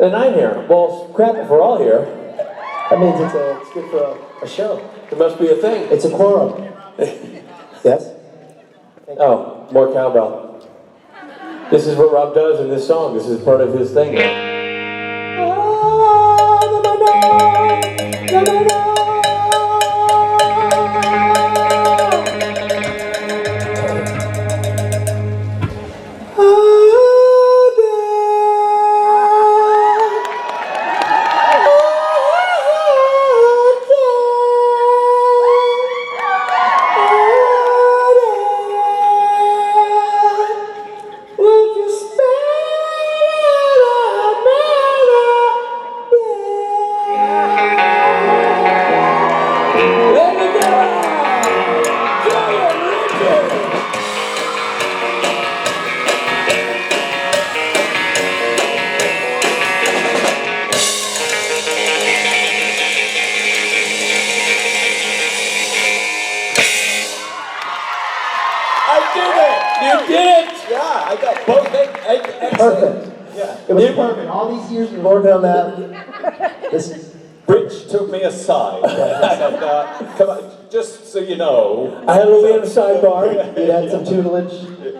And I'm here. Well, crap, if we're all here, That means it's good for a show. there must be a thing. It's a quorum. Yes? Oh, more cowbell. This is what Rob does in this song. This is part of his thing. Perfect. Yeah. It was perfect. All these years we've worked on that. This Rich took me aside and said, come on, just so you know. I had a little sidebar. you had some tutelage.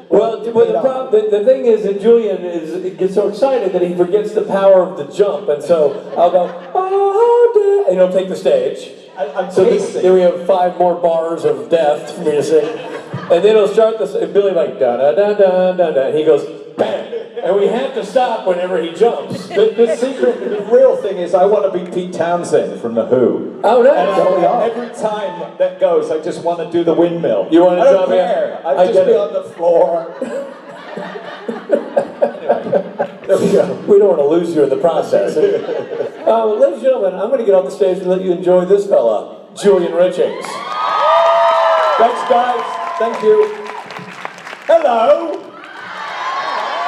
Well, the thing is that Julian gets so excited that he forgets the power of the jump, and so I'll go, oh, and he'll take the stage. I'm so tasting. then we have 5 more bars of death for me to sing, and then he'll start this. And Billy like da da da da da da. He goes bam, and we have to stop whenever he jumps. The secret, the real thing is, I want to be Pete Townsend from The Who. Oh no! And every time that goes, I just want to do the windmill. You want to I jump don't care. I just be on the floor. There we go. We don't want to lose you in the process. Ladies and gentlemen, I'm going to get off the stage and let you enjoy this fella, Julian Richings. Thanks, guys. Thank you. Hello.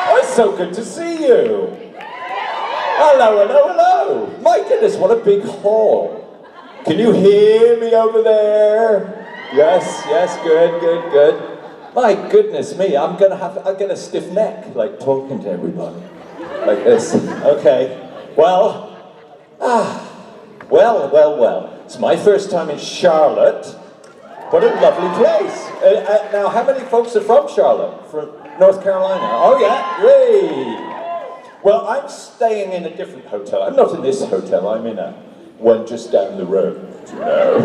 Oh, it's so good to see you. Hello, hello, hello. My goodness, what a big hall. Can you hear me over there? Yes, yes, good, good, good. My goodness me, I'm gonna stiff neck, like talking to everybody. Like this. Okay. Well, well. It's my first time in Charlotte. What a lovely place. Now, how many folks are from Charlotte? From North Carolina? Oh yeah, great. Well, I'm staying in a different hotel. I'm not in this hotel, I'm in one just down the road. You know?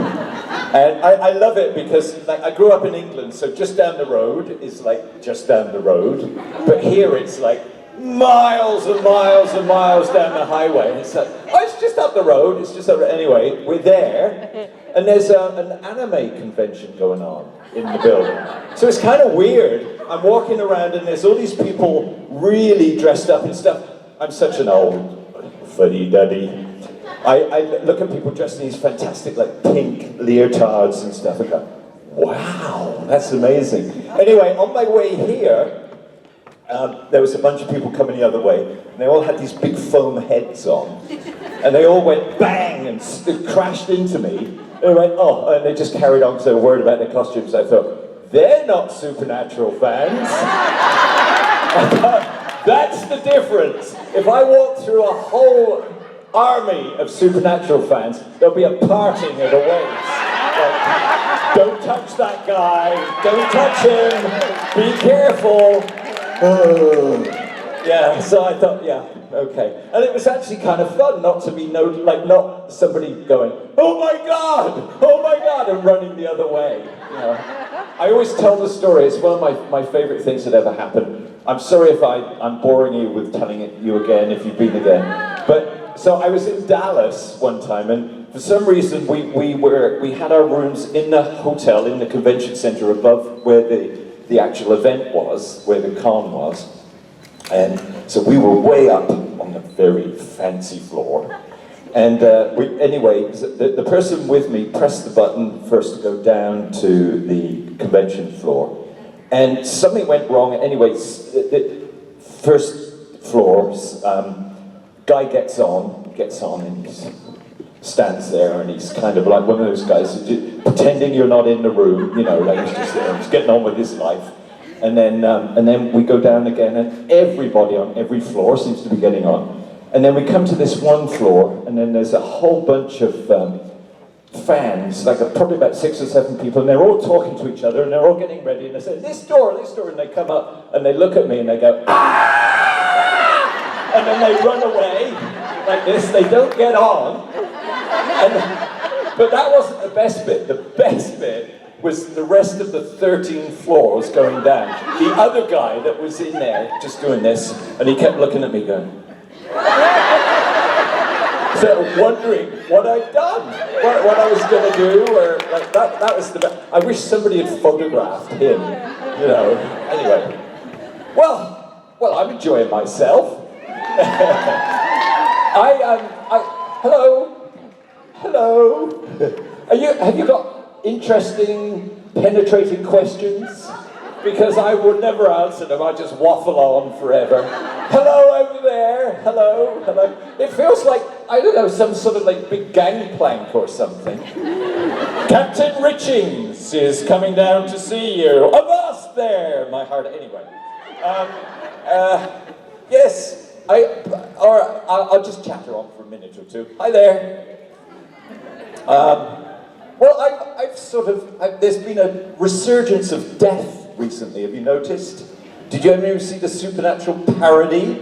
And I love it because like I grew up in England, so just down the road is like just down the road. But here it's like miles and miles and miles down the highway. And it's like, oh, it's just up the road. It's just up. Anyway, we're there, and there's an anime convention going on in the building. So it's kind of weird. I'm walking around, and there's all these people really dressed up and stuff. I'm such an old fuddy-duddy. I look at people dressed in these fantastic, like, pink leotards and stuff. I go, wow, that's amazing. Anyway, on my way here, there was a bunch of people coming the other way, and they all had these big foam heads on. And they all went bang and crashed into me. And they went, oh, and they just carried on because they were worried about their costumes. I thought, they're not Supernatural fans. That's the difference. If I walk through a whole army of Supernatural fans, there'll be a parting of the waves. Like, don't touch that guy, don't touch him, be careful. Yeah, so I thought, yeah, okay. And it was actually kind of fun not to be not somebody going, oh my God, and running the other way. You know? I always tell the story, it's one of my favorite things that ever happened. I'm sorry if I'm boring you with telling it you again, if you've been again. But, so I was in Dallas one time, and for some reason we had our rooms in the hotel, in the convention center above where the actual event was, where the con was. And so we were way up on the very fancy floor. And anyway, the person with me pressed the button first to go down to the convention floor. And something went wrong. Anyway, the first floor, guy gets on and he stands there, and he's kind of like one of those guys pretending you're not in the room, you know, like he's just there, he's getting on with his life. And then we go down again, and everybody on every floor seems to be getting on. And then we come to this one floor, and then there's a whole bunch of fans, like probably about 6 or 7 people, and they're all talking to each other, and they're all getting ready, and they say, this door, and they come up, and they look at me, and they go, ah! And then they run away, like this, they don't get on. But that wasn't the best bit. The best bit was the rest of the 13 floors going down. The other guy that was in there, just doing this, and he kept looking at me going, so wondering what I'd done, what I was going to do, or like that was the best. I wish somebody had photographed him, you know. Anyway, well, I'm enjoying myself. Hello. Have you got interesting, penetrating questions? Because I would never answer them, I just waffle on forever. Hello over there, hello. It feels like, I don't know, some sort of like big gangplank or something. Captain Richings is coming down to see you. Avast there, my heart, anyway. Yes, I'll just chatter on for a minute or two. Hi there. Well, there's been a resurgence of death recently, have you noticed? Did you ever see the Supernatural parody?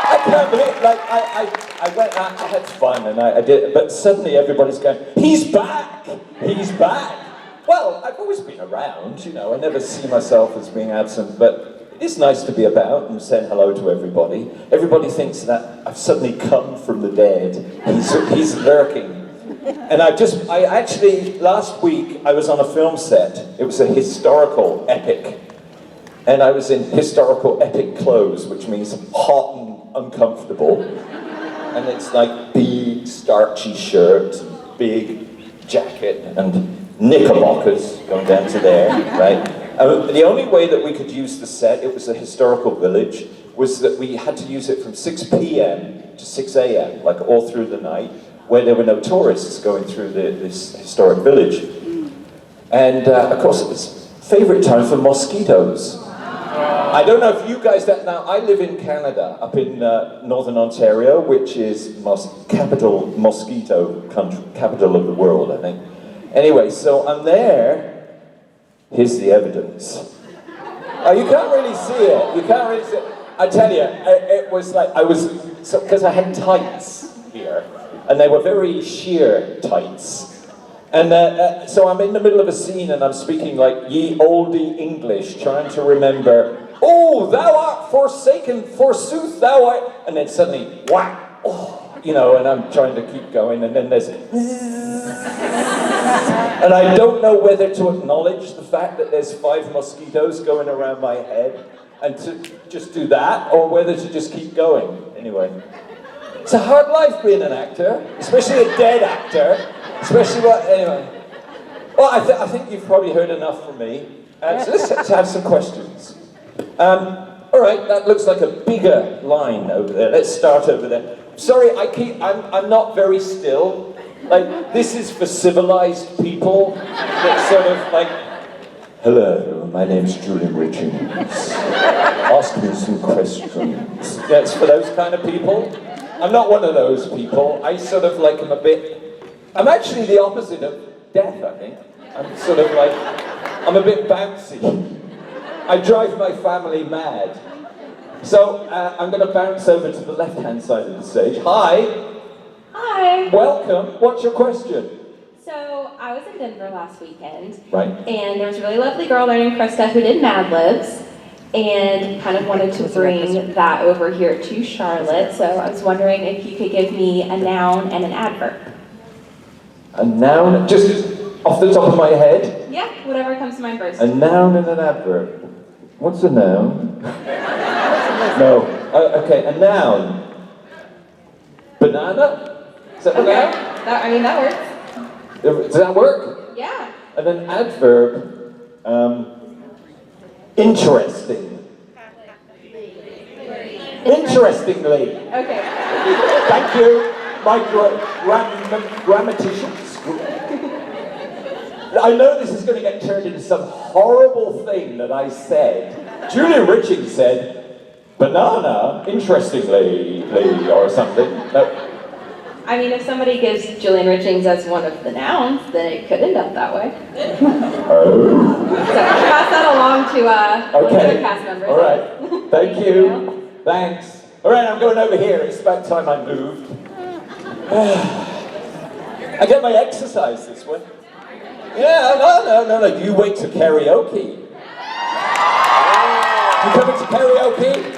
I can't believe, like, I went out, I had fun, and I did, but suddenly everybody's going, he's back! Well, I've always been around, you know, I never see myself as being absent, but it is nice to be about and saying hello to everybody. Everybody thinks that I've suddenly come from the dead. He's lurking. And last week, I was on a film set. It was a historical epic. And I was in historical epic clothes, which means hot and uncomfortable. And it's like big, starchy shirt, big jacket, and knickerbockers going down to there, right? The only way that we could use the set, it was a historical village, was that we had to use it from 6 p.m. to 6 a.m., like all through the night, where there were no tourists going through this historic village. And of course it was favorite time for mosquitoes. I don't know if you guys, now I live in Canada, up in northern Ontario, which is capital mosquito country, capital of the world, I think. Anyway, so I'm there. Here's the evidence. Oh, you can't really see it. I tell you, it was like, because I had tights here, and they were very sheer tights. And so I'm in the middle of a scene, and I'm speaking like ye olde English, trying to remember, oh, thou art forsaken, forsooth thou art, and then suddenly, whack, oh, you know, and I'm trying to keep going, and then there's, and I don't know whether to acknowledge the fact that there's 5 mosquitoes going around my head and to just do that, or whether to just keep going. Anyway, it's a hard life being an actor, especially a dead actor, anyway. Well, I think you've probably heard enough from me. So let's have some questions. All right, that looks like a bigger line over there. Let's start over there. Sorry, I'm not very still. Like, this is for civilized people that sort of like, hello, my name's Julian Richings. Ask me some questions. Yeah, it's for those kind of people. I'm not one of those people. I sort of like I'm actually the opposite of death, I think. I'm sort of like, I'm a bit bouncy. I drive my family mad. So I'm going to bounce over to the left-hand side of the stage. Hi. Hi. Welcome. What's your question? So I was in Denver last weekend. Right. And there was a really lovely girl there named Krista who did Mad Libs and kind of wanted to bring that over here to Charlotte. So I was wondering if you could give me a noun and an adverb. A noun? Just off the top of my head? Yeah, whatever comes to mind first. A noun and an adverb. What's a noun? No. Okay, a noun. Banana? Is that okay. banana? That works. Does that work? Yeah. And then adverb, interesting. Interestingly. Okay. Thank you, my grammaticians. I know this is going to get turned into some horrible thing that I said. Julian Richings said, Banana, interestingly, or something. I mean, if somebody gives Julian Richings as one of the nouns, then it could end up that way. Oh. So pass that along to Okay. a cast member. All right. Thank you. Thanks. All right, I'm going over here. It's about time I moved. I get my exercise this way. Yeah, no. You wait to karaoke. You coming to karaoke?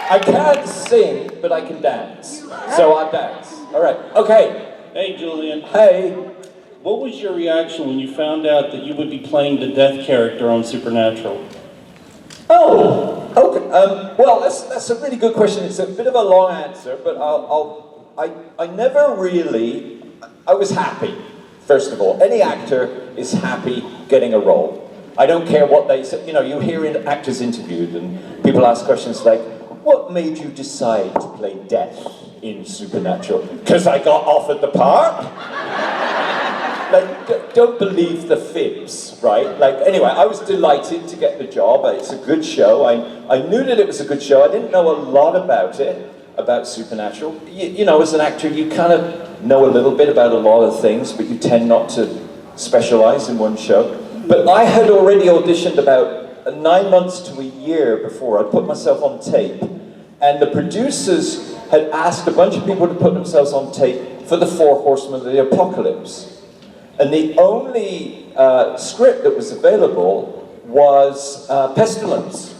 I can't sing, but I can dance. So I dance. All right. Okay. Hey, Julian. Hey. What was your reaction when you found out that you would be playing the death character on Supernatural? Oh. Okay. Well, that's a really good question. It's a bit of a long answer, but I never really. I was happy. First of all, any actor is happy getting a role. I don't care what they say. You know, you hear actors interviewed, and people ask questions like, "What made you decide to play Death in Supernatural?" Because I got offered the part. Like, don't believe the fibs, right? Like, anyway, I was delighted to get the job. It's a good show. I knew that it was a good show. I didn't know a lot about it, about Supernatural. You know, as an actor, you kind of know a little bit about a lot of things, but you tend not to specialize in one show. But I had already auditioned about 9 months to a year before. I'd put myself on tape. And the producers had asked a bunch of people to put themselves on tape for the 4 Horsemen of the Apocalypse. And the only script that was available was Pestilence.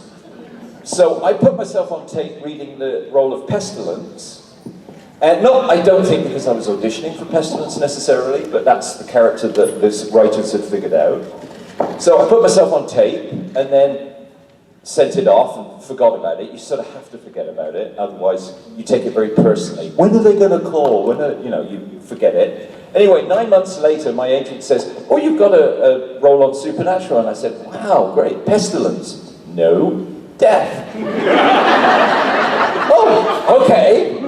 So I put myself on tape reading the role of Pestilence. And no, I don't think because I was auditioning for Pestilence necessarily, but that's the character that the writers had figured out. So I put myself on tape and then sent it off and forgot about it. You sort of have to forget about it, otherwise you take it very personally. When are they going to call? You forget it. Anyway, 9 months later, my agent says, "Oh, you've got a role on Supernatural." And I said, "Wow, great. Pestilence." "No, Death." "Oh, okay."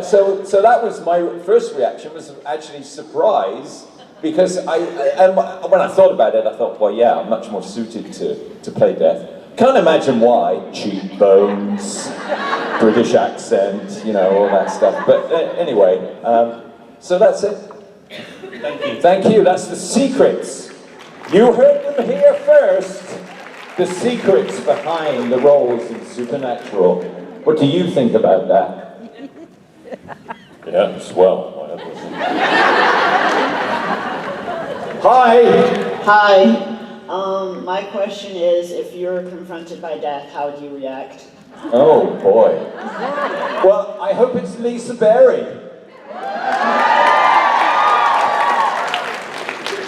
So that was my first reaction, was actually surprise, because when I thought about it, I thought, well, yeah, I'm much more suited to play Death. Can't imagine why. Cheekbones, British accent, all that stuff. But anyway, so that's it. Thank you. Thank you. That's the secrets. You heard them here first. The secrets behind the roles in Supernatural. What do you think about that? Yeah, swell. Hi. Hi. My question is, if you're confronted by death, how would you react? Oh, boy. Well, I hope it's Lisa Berry.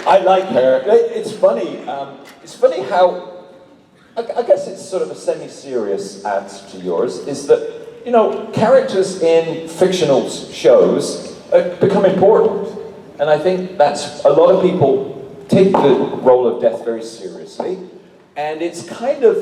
I like her. It's funny. It's funny how, I guess it's sort of a semi-serious answer to yours, is that, characters in fictional shows become important. And I think that's, a lot of people take the role of death very seriously. And it's kind of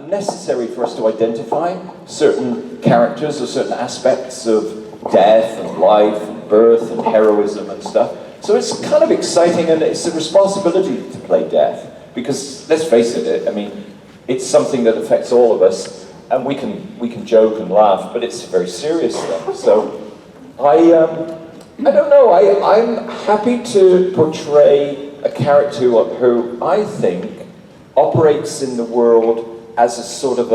necessary for us to identify certain characters or certain aspects of death and life and birth and heroism and stuff. So it's kind of exciting, and it's a responsibility to play death. Because, let's face it, I mean, it's something that affects all of us, and we can joke and laugh, but it's a very serious thing. So I don't know, I'm happy to portray a character who I think operates in the world as a sort of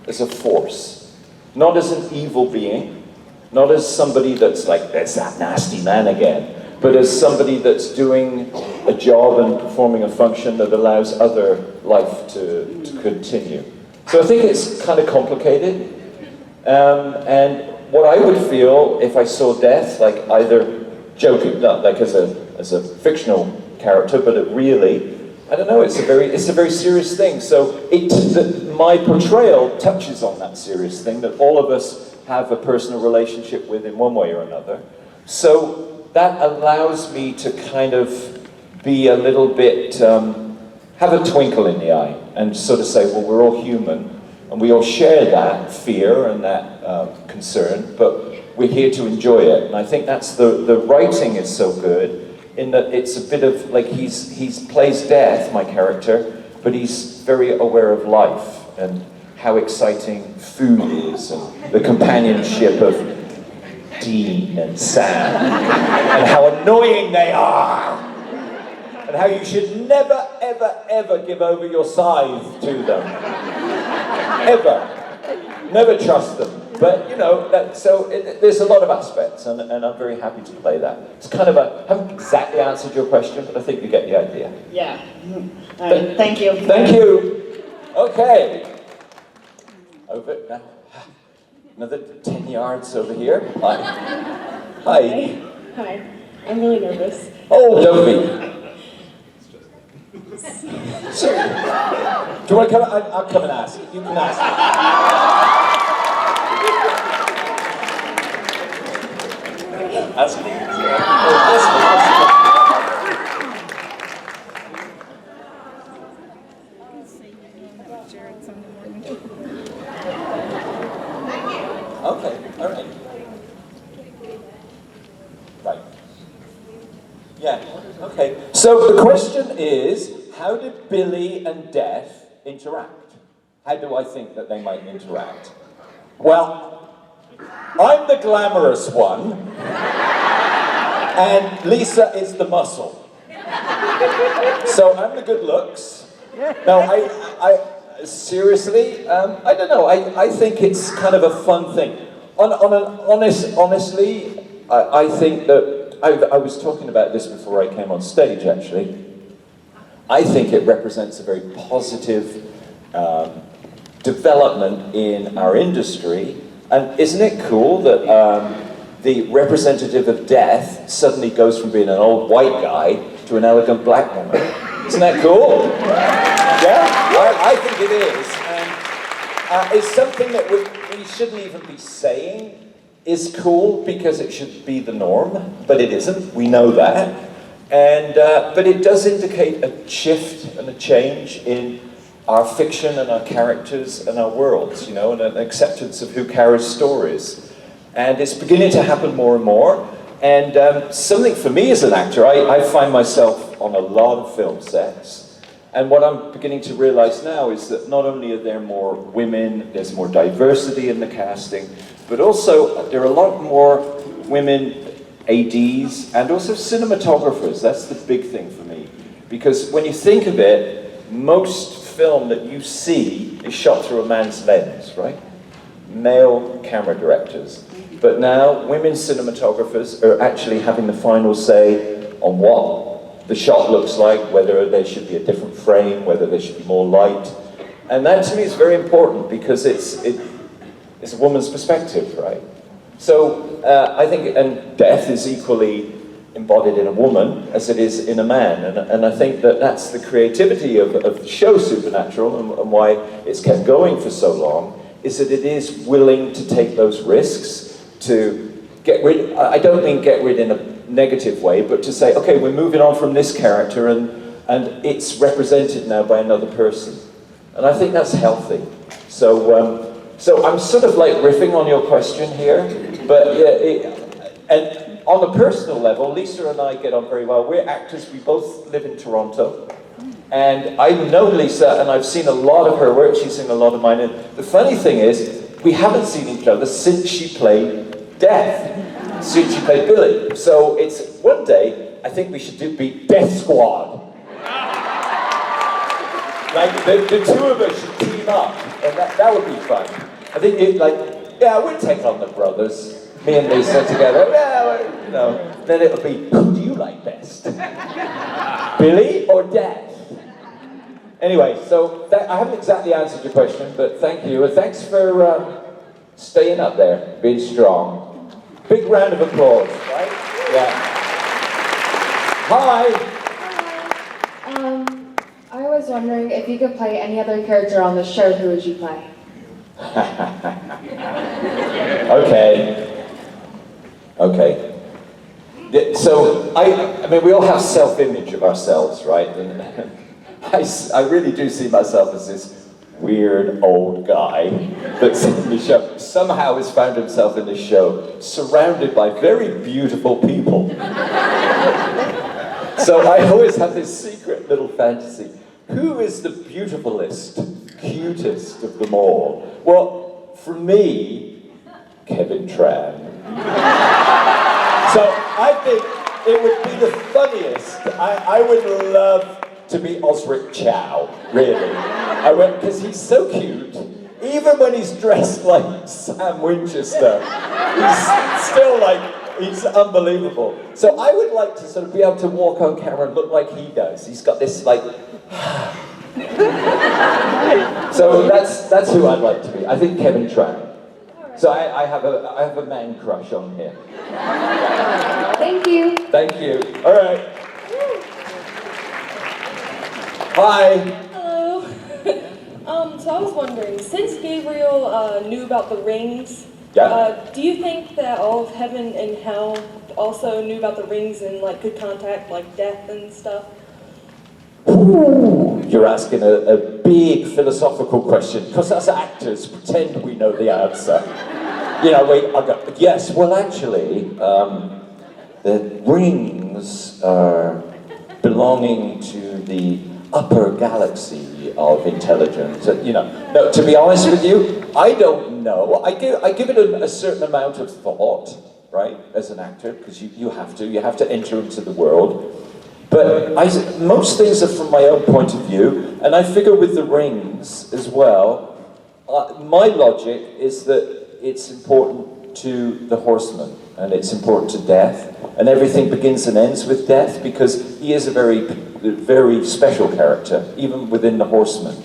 as a force. Not as an evil being, not as somebody that's like, "There's that nasty man again," but as somebody that's doing a job and performing a function that allows other life to continue. So I think it's kind of complicated. And what I would feel if I saw death, like either joking, not like as a fictional character, but really, I don't know, it's a very serious thing. So my portrayal touches on that serious thing that all of us have a personal relationship with in one way or another. So that allows me to kind of be a little bit, have a twinkle in the eye and sort of say, well, we're all human and we all share that fear and that concern, but we're here to enjoy it. And I think that's the writing is so good in that it's a bit of like he plays death, my character, but he's very aware of life. And how exciting food is, and the companionship of Dean and Sam, and how annoying they are, and how you should never, ever, ever give over your scythe to them. Ever. Never trust them. But, you know, there's a lot of aspects, and I'm very happy to play that. It's kind of I haven't exactly answered your question, but I think you get the idea. Yeah. All right, thank you. Thank you. Okay. Over now. Another 10 yards over here. Hi. Hi. Hi, I'm really nervous. Oh, don't be. Sure. Do you want to come? I'll come and ask. You can ask. Ask me. Okay, all right. Right. Yeah, okay. So the question is, how did Billy and Death interact? How do I think that they might interact? Well, I'm the glamorous one, and Lisa is the muscle. So I'm the good looks. No, I seriously, I don't know. I think it's kind of a fun thing. Honestly, I think that I was talking about this before I came on stage. Actually, I think it represents a very positive development in our industry. And isn't it cool that the representative of Death suddenly goes from being an old white guy to an elegant black woman? Isn't that cool? Yeah, I think it is. And it's something that we shouldn't even be saying is cool because it should be the norm, but it isn't. We know that. And but it does indicate a shift and a change in our fiction and our characters and our worlds, you know, and an acceptance of who carries stories. And it's beginning to happen more and more. And something for me as an actor, I find myself on a lot of film sets. And what I'm beginning to realize now is that not only are there more women, there's more diversity in the casting, but also there are a lot more women ADs and also cinematographers. That's the big thing for me. Because when you think of it, most film that you see is shot through a man's lens, right? Male camera directors. But now women cinematographers are actually having the final say on what the shot looks like, whether there should be a different frame, whether there should be more light. And that to me is very important because it's a woman's perspective, right? So I think, and death is equally embodied in a woman as it is in a man. And I think that that's the creativity of the show Supernatural and why it's kept going for so long, is that it is willing to take those risks to get rid, I don't mean get rid in a negative way, but to say, okay, we're moving on from this character and it's represented now by another person. And I think that's healthy. So I'm sort of like riffing on your question here, but and on a personal level, Lisa and I get on very well. We're actors, we both live in Toronto. And I know Lisa, and I've seen a lot of her work, she's seen a lot of mine. And the funny thing is, we haven't seen each other since she played Death, since she played Billy. So it's, one day, I think we should be Death Squad. Like, the two of us should team up, and that would be fun. I think we'd take on the brothers. Me and Lisa together, you know, then it'll be, who do you like best? Billy or Death? Anyway, so I haven't exactly answered your question, but thank you, and thanks for staying up there, being strong. Big round of applause, right? Yeah. Hi. I was wondering if you could play any other character on the show, who would you play? Okay. So, I mean, we all have self-image of ourselves, right? And I really do see myself as this weird old guy that's in the show. Somehow has found himself in this show, surrounded by very beautiful people. So I always have this secret little fantasy. Who is the beautifulest cutest of them all? Well, for me, Kevin Tran. So I think it would be the funniest. I would love to be Osric Chow, really. I went, because he's so cute. Even when he's dressed like Sam Winchester, he's still like, he's unbelievable. So I would like to sort of be able to walk on camera and look like he does. He's got this like, so that's who I'd like to be. I think Kevin Tran. So I have a man crush on him. Thank you. Thank you. All right. Hi. Hello. So I was wondering, since Gabriel knew about the rings, do you think that all of heaven and hell also knew about the rings and like could contact like death and stuff? Ooh, you're asking a big philosophical question, because as actors, pretend we know the answer. You know, yes, well actually, the rings are belonging to the upper galaxy of intelligence. You know, no, to be honest with you, I don't know. I give it a certain amount of thought, right, as an actor, because you have to enter into the world. But most things are from my own point of view, and I figure with the rings as well, my logic is that it's important to the horseman, and it's important to death, and everything begins and ends with death, because he is a very, very special character, even within the horseman.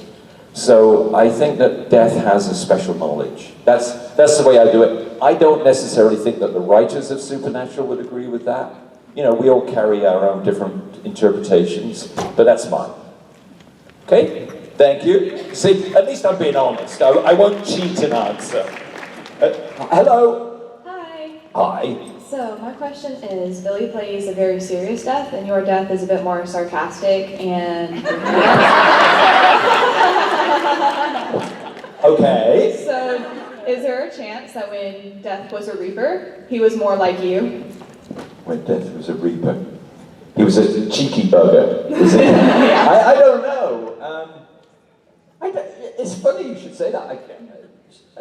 So I think that death has a special knowledge. That's the way I do it. I don't necessarily think that the writers of Supernatural would agree with that. You know, we all carry our own different interpretations, but that's mine. Okay? Thank you. See, at least I'm being honest. I won't cheat an answer. Hello? Hi. Hi. So my question is, Billy plays a very serious death, and your death is a bit more sarcastic and... Okay. So, is there a chance that when Death was a Reaper, he was more like you? When Death was a Reaper. He was a cheeky bugger, was he? I don't know. It's funny you should say that.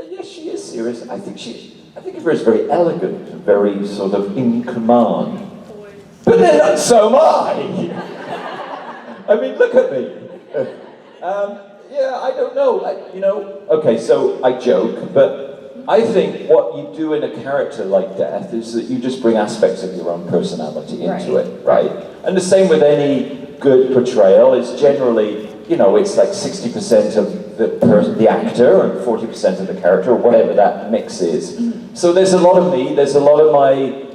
Yes, she is serious. I think of her as very elegant, very sort of in command. But then so am I. I mean, look at me. Yeah, I don't know. Okay, so I joke, but I think what you do in a character like Death is that you just bring aspects of your own personality into it, right? And the same with any good portrayal is generally, it's like 60% of the actor and 40% of the character, or whatever that mix is. So there's a lot of me, there's a lot of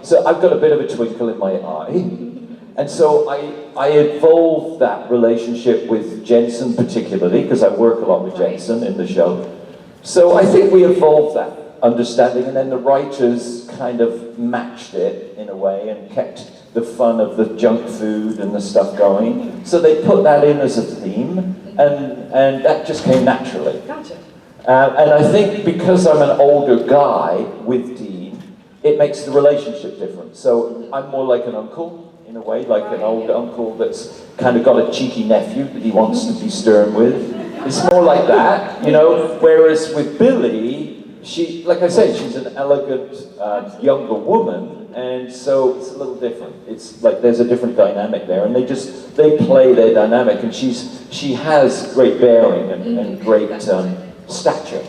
so I've got a bit of a twinkle in my eye. And so I evolved that relationship with Jensen particularly, because I work a lot with Jensen in the show. So I think we evolved that understanding, and then the writers kind of matched it in a way and kept the fun of the junk food and the stuff going. So they put that in as a theme, and that just came naturally. Gotcha. And I think because I'm an older guy with Dean, it makes the relationship different. So I'm more like an uncle, in a way, like an old uncle that's kind of got a cheeky nephew that he wants to be stern with. It's more like that, whereas with Billy, she, like I say, she's an elegant younger woman, and so it's a little different. It's like there's a different dynamic there, and they play their dynamic, and she has great bearing and great stature,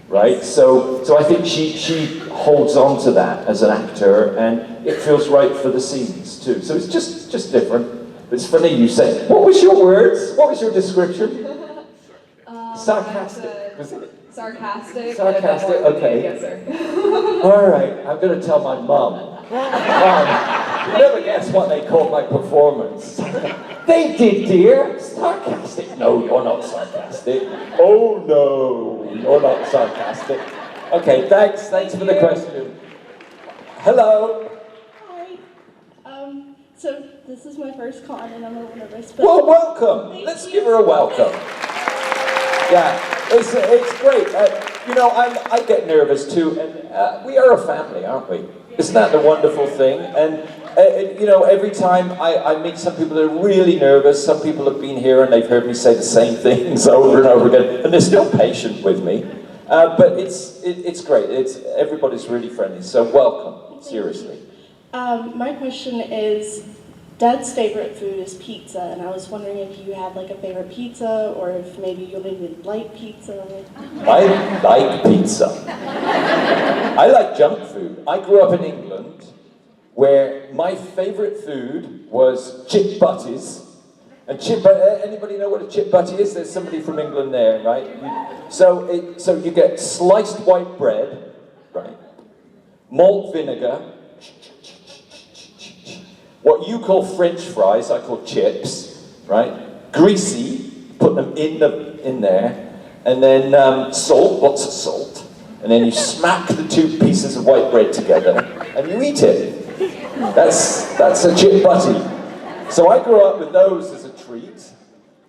right? So I think she holds on to that as an actor, and it feels right for the scenes too. So it's just different. But it's funny you say, what was your words? What was your description? Sarcastic, was it? Sarcastic. Sarcastic, okay. Yes, sir. All right, I'm going to tell my mum. You never guess what they called my performance. They did, dear. Sarcastic. No, you're not sarcastic. Oh, no, you're not sarcastic. Okay, thanks for the question. Hello. Hi. So this is my first con, and I'm a little nervous. But Well, welcome. Let's give her a welcome. Yeah, it's great. I get nervous too, and we are a family, aren't we? Isn't that the wonderful thing? And you know, every time I meet some people that are really nervous, some people have been here and they've heard me say the same things over and over again, and they're still patient with me. But it's great. Everybody's really friendly, so welcome, seriously. My question is, Dad's favorite food is pizza, and I was wondering if you have like a favorite pizza, or if maybe you even like pizza. I like pizza. I like junk food. I grew up in England, where my favorite food was chip butties. And anybody know what a chip butty is? There's somebody from England there, right? So you get sliced white bread, right? Malt vinegar. What you call French fries, I call chips, right? Greasy, put them in there, and then salt, lots of salt, and then you smack the two pieces of white bread together, and you eat it. That's a chip butty. So I grew up with those as a treat,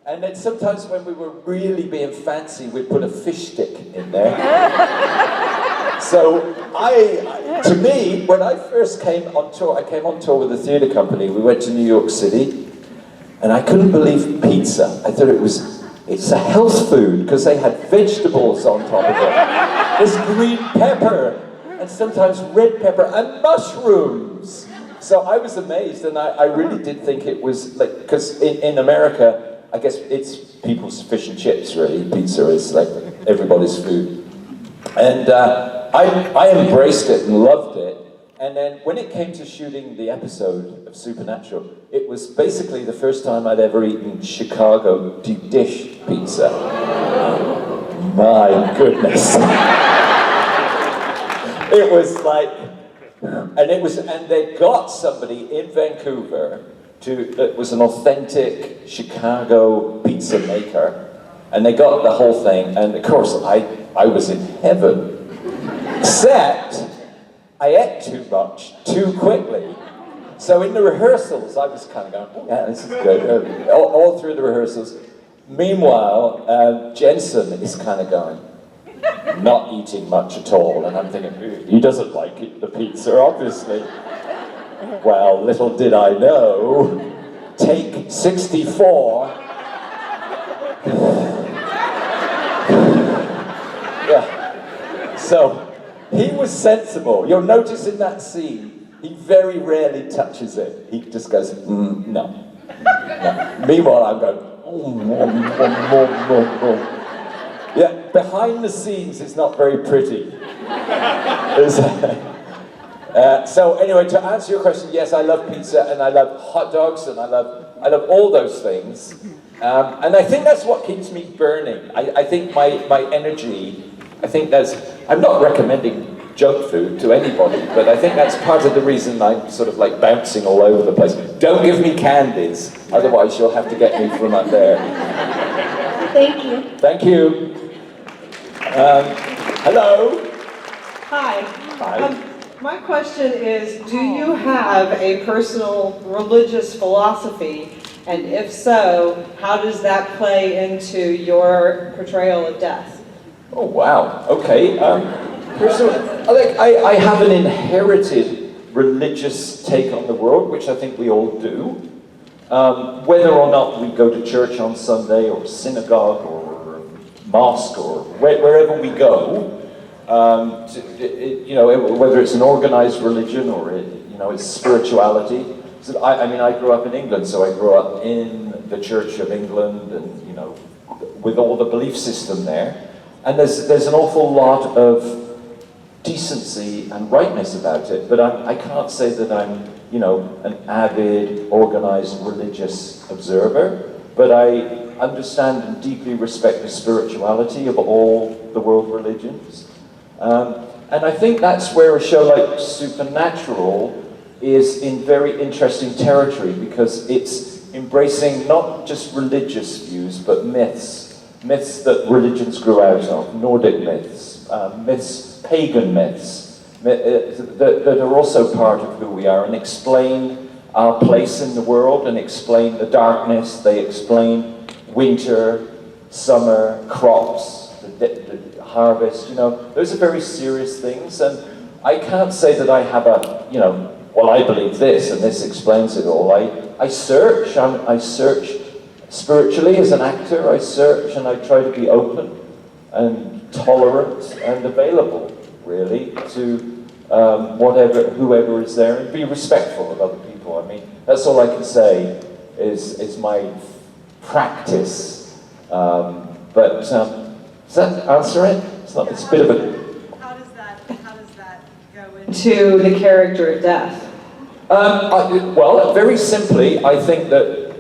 and then sometimes when we were really being fancy, we'd put a fish stick in there. So to me, when I first came on tour, I came on tour with a theatre company. We went to New York City, and I couldn't believe pizza. I thought it's a health food, because they had vegetables on top of it. There's green pepper, and sometimes red pepper, and mushrooms. So I was amazed, and I really did think it was like, because in America, I guess it's people's fish and chips, really. Pizza is like everybody's food. And I embraced it and loved it. And then when it came to shooting the episode of Supernatural, it was basically the first time I'd ever eaten Chicago deep dish pizza. My goodness. It was like, and they got somebody in Vancouver that was an authentic Chicago pizza maker. And they got the whole thing, and of course I was in heaven. Except, I ate too much, too quickly. So in the rehearsals, I was kind of going, oh, yeah, this is good, all through the rehearsals. Meanwhile, Jensen is kind of going, not eating much at all, and I'm thinking, he doesn't like the pizza, obviously. Well, little did I know, take 64. Yeah. So, he was sensible. You'll notice in that scene, he very rarely touches it. He just goes, no. Meanwhile, I'm going, yeah, behind the scenes, it's not very pretty. So anyway, to answer your question, yes, I love pizza, and I love hot dogs, and I love all those things. And I think that's what keeps me burning. I think my energy, I'm not recommending junk food to anybody, but I think that's part of the reason I'm sort of like bouncing all over the place. Don't give me candies, otherwise you'll have to get me from up there. Thank you. Thank you. Hello. Hi. Hi. My question is, do you have a personal religious philosophy? And if so, how does that play into your portrayal of death? Oh, wow. Okay. I have an inherited religious take on the world, which I think we all do. Whether or not we go to church on Sunday, or synagogue, or mosque, or wherever we go, whether it's an organized religion or it's spirituality. So I grew up in England, so I grew up in the Church of England, and with all the belief system there. And there's an awful lot of decency and rightness about it, but I can't say that I'm an avid, organized religious observer. But I understand and deeply respect the spirituality of all the world religions. And I think that's where a show like Supernatural is in very interesting territory, because it's embracing not just religious views, but myths that religions grew out of, Nordic myths, pagan myths, that are also part of who we are, and explain our place in the world, and explain the darkness. They explain winter, summer, crops, the harvest. Those are very serious things, and I can't say that I have well, I believe this, and this explains it all. I search spiritually as an actor. I search and I try to be open and tolerant and available, really, to whoever is there, and be respectful of other people. I mean, that's all I can say is my practice. But does that answer it? It's a bit of a... How does that go into the character of Death? Well, very simply, I think that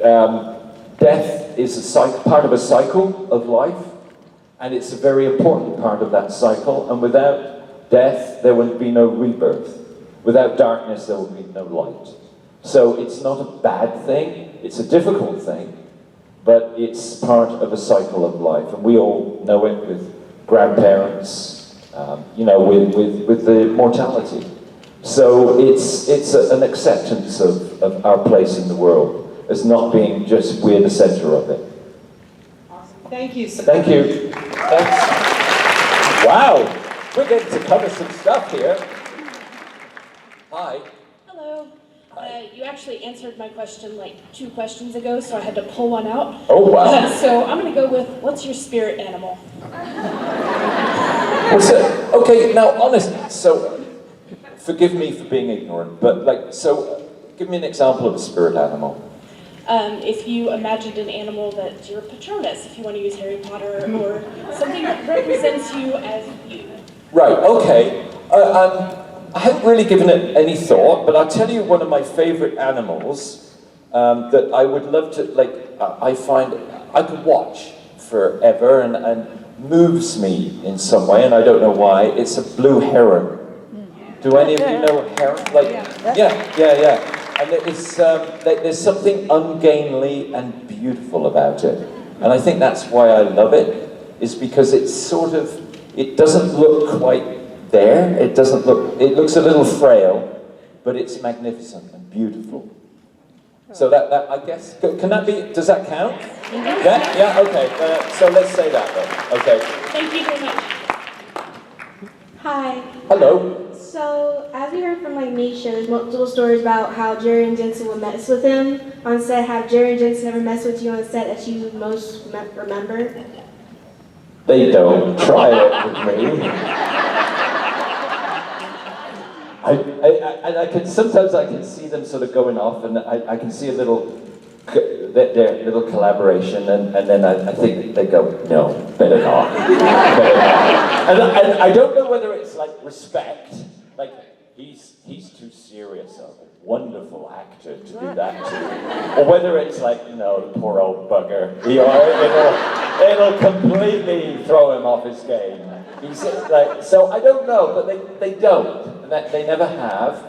death is part of a cycle of life, and it's a very important part of that cycle, and without death, there would be no rebirth. Without darkness, there would be no light. So it's not a bad thing, it's a difficult thing, but it's part of a cycle of life, and we all know it with grandparents, with the mortality. So it's an acceptance of our place in the world as not being just we're the center of it. Awesome. Thank you. Thank you. Thanks. Wow, we're getting to cover some stuff here. Hi. Hello. You actually answered my question like 2 questions ago, so I had to pull one out. Oh, wow. So I'm going to go with, what's your spirit animal? Okay, now honest, so forgive me for being ignorant, but give me an example of a spirit animal. If you imagined an animal that's your Patronus, if you want to use Harry Potter, or something that represents you as you. Right, okay. I haven't really given it any thought, but I'll tell you one of my favorite animals that I would love to, I find I could watch forever and moves me in some way, and I don't know why. It's a blue heron. Do any of you know a heron? Yeah. And there's something ungainly and beautiful about it. And I think that's why I love it, is because it's it doesn't look quite there. It looks a little frail, but it's magnificent and beautiful. So that I guess, can that be, does that count? Yeah, okay. So let's say that then. Okay. Thank you very much. Hi. Hello. So, as we heard from Misha, there's multiple stories about how Jerry and Jensen would mess with him on set. Have Jerry and Jensen ever messed with you on set that you most remember? They don't. Try it with me. Sometimes I can see them sort of going off, and I can see their little collaboration, and then I think they go, no, better not. And I don't know whether it's like respect, like he's too serious, a wonderful actor to do that to, or whether it's like, no, the poor old bugger, it'll completely throw him off his game. So I don't know, but they don't, and they never have,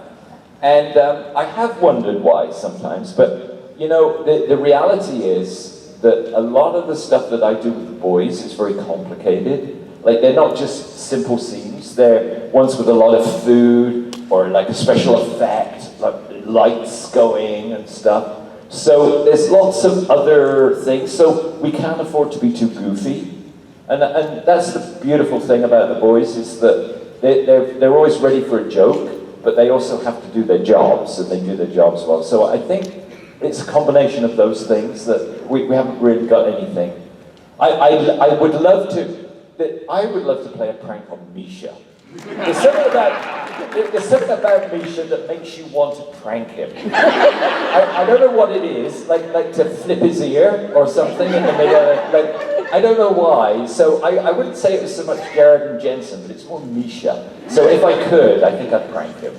and I have wondered why sometimes, but the reality is that a lot of the stuff that I do with the boys is very complicated. Like, they're not just simple scenes, they're ones with a lot of food, or like a special effect, like lights going and stuff. So there's lots of other things, so we can't afford to be too goofy. And that's the beautiful thing about the boys, is that they're always ready for a joke, but they also have to do their jobs, and they do their jobs well. So I think it's a combination of those things that we haven't really got anything. I would love to play a prank on Misha. There's something about Misha that makes you want to prank him. I don't know what it is, like to flip his ear or something in the middle. I don't know why. So I wouldn't say it was so much Jared and Jensen, but it's more Misha. So if I could, I think I'd prank him.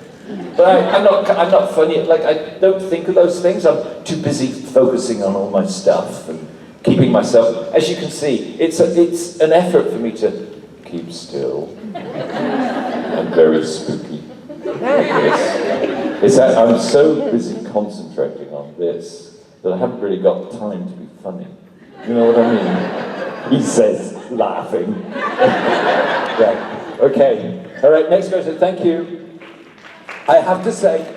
But I'm not funny. Like, I don't think of those things. I'm too busy focusing on all my stuff and keeping myself. As you can see, it's an effort for me to keep still. I'm very spooky. I'm so busy concentrating on this that I haven't really got time to be funny. You know what I mean? He says, laughing. Yeah. Okay. All right. Next question. Thank you. I have to say,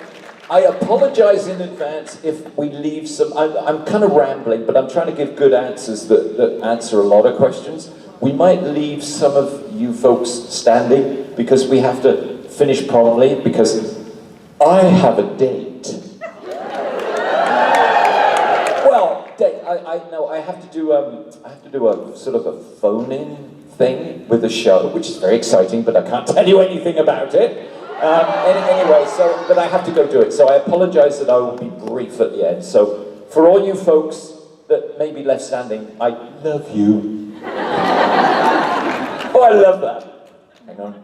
I apologize in advance if we leave some. I'm kind of rambling, but I'm trying to give good answers that answer a lot of questions. We might leave some of you folks standing because we have to finish promptly, because I have a date. Well, I have to do a sort of a phone-in thing with the show, which is very exciting, but I can't tell you anything about it. Anyway, but I have to go do it. So I apologize that I will be brief at the end. So for all you folks that may be left standing, I love you. Oh, I love that. Hang on.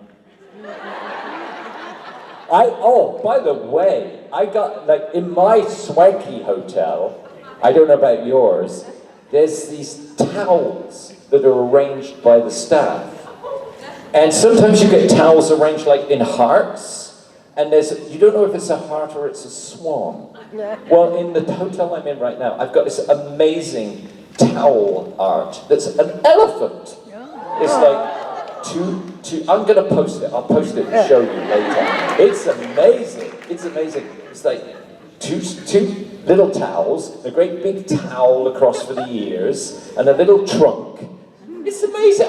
Oh, by the way, I got, like, in my swanky hotel, I don't know about yours, there's these towels that are arranged by the staff. And sometimes you get towels arranged like in hearts, and you don't know if it's a heart or it's a swan. Well, in the hotel I'm in right now, I've got this amazing towel art that's an elephant. It's like I'm gonna post it. I'll post it and show you later. It's amazing. It's amazing. It's like two little towels, a great big towel across for the ears, and a little trunk. It's amazing.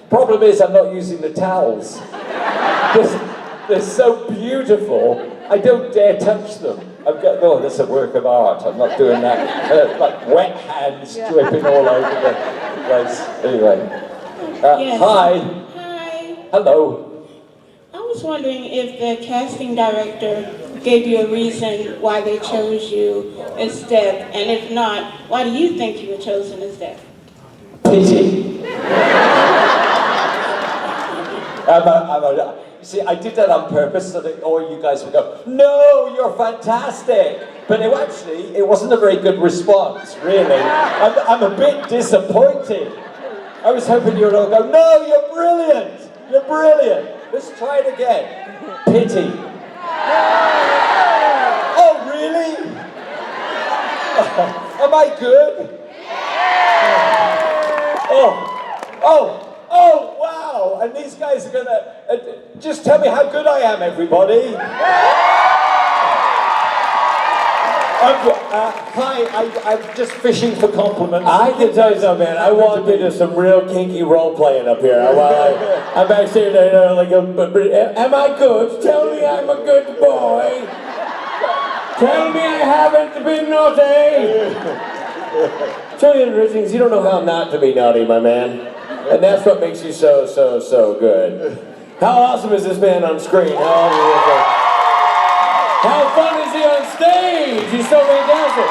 Problem is, I'm not using the towels. They're so beautiful, I don't dare touch them. That's a work of art. I'm not doing that. Like wet hands dripping all over the place. Anyway. Yes. Hi. Hi. Hello. I was wondering if the casting director gave you a reason why they chose you as Death, and if not, why do you think you were chosen as Death? Pity. See, I did that on purpose so that all you guys would go, no, you're fantastic. But it wasn't a very good response, really. I'm a bit disappointed. I was hoping you would all go, no, you're brilliant. You're brilliant. Let's try it again. Pity. Oh, really? Am I good? Oh, wow! And these guys are gonna just tell me how good I am, everybody. I'm just fishing for compliments. I can tell you something, man. I walked into some real kinky role playing up here. I'm backstage, like, am I good? Tell me I'm a good boy. Tell me I haven't been naughty. Julian Richings, you don't know how not to be naughty, my man. And that's what makes you so, so, so good. How awesome is this man on screen? How fun is he on stage? He's so fantastic.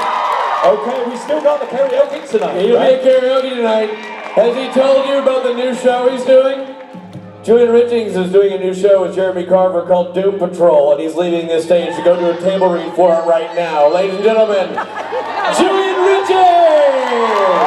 Okay, we still got the karaoke tonight. He'll be at karaoke tonight. Has he told you about the new show he's doing? Julian Richings is doing a new show with Jeremy Carver called Doom Patrol, and he's leaving this stage to go do a table read for it right now. Ladies and gentlemen, Julian Richings!